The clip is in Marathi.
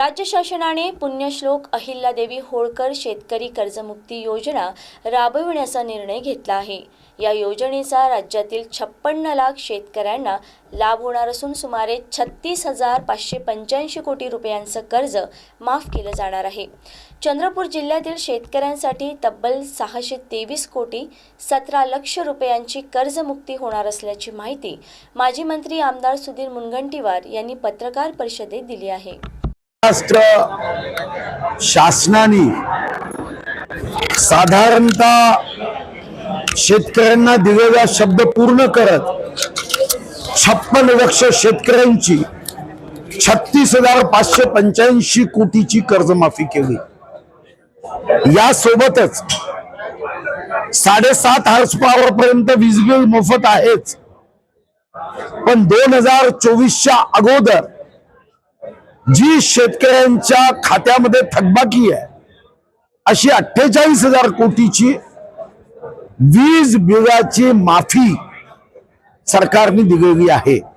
राज्य शासनाने पुण्यश्लोक अहिल्यादेवी होळकर शेतकरी कर्जमुक्ती योजना राबविण्याचा निर्णय घेतला आहे। या योजनेचा राज्यातील 56 लाख शेतकऱ्यांना लाभ होणार असून सुमारे 36,585 कोटी रुपयांचं कर्ज माफ केलं जाणार आहे। चंद्रपूर जिल्ह्यातील शेतकऱ्यांसाठी तब्बल 623 कोटी 17 लाख रुपयांची कर्जमुक्ती होणार असल्याची माहिती माजी मंत्री आमदार सुधीर मुनगंटीवार यांनी पत्रकार परिषदेत दिली आहे। महाराष्ट्र शासनाने साधारणतः शेतकऱ्यांना दिलेला शब्द पूर्ण करत 56 लाख शेतकऱ्यांची 36,585 कोटीची कर्जमाफी केली। यासोबतच 7.5 हॉर्स पॉवर पर्यंत वीज बिल मोफत आहेच, पण 2024च्या अगोदर जी शेतकऱ्यांच्या खात्यामध्ये थकबाकी आहे अशी 48,000 कोटीची वीज बिलाची माफी सरकारने दिलेली आहे।